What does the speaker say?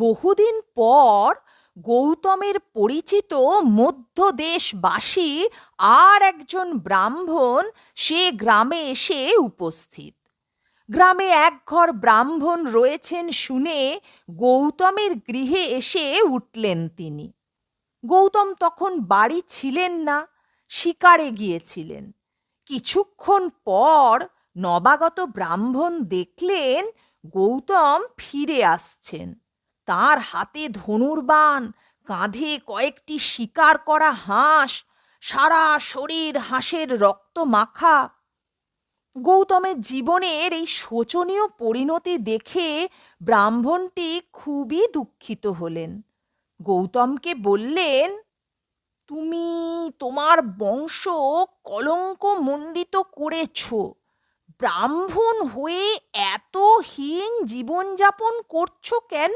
বহুদিন পর গৌতমের পরিচিত মধ্যদেশবাসী আর একজন ব্রাহ্মণ সে গ্রামে এসে উপস্থিত। গ্রামে একঘর ব্রাহ্মণ রয়েছেন শুনে গৌতমের গৃহে এসে উঠলেন তিনি। গৌতম তখন বাড়ি ছিলেন না, শিকারে গিয়েছিলেন। কিছুক্ষণ পর নবাগত ব্রাহ্মণ দেখলেন গৌতম ফিরে আসছেন। তার হাতে ধনুর্বাণ, কাঁধে কয়েকটি শিকার করা হাঁস, সারা শরীর হাঁসের রক্ত মাখা। গৌতমের জীবনের এই শোচনীয় পরিণতি দেখে ব্রাহ্মণটি খুবই দুঃখিত হলেন। গৌতমকে বললেন, তুমি তোমার বংশ কলঙ্কমণ্ডিত করেছ। ব্রাহ্মণ হয়ে এত হীন জীবনযাপন করছো কেন?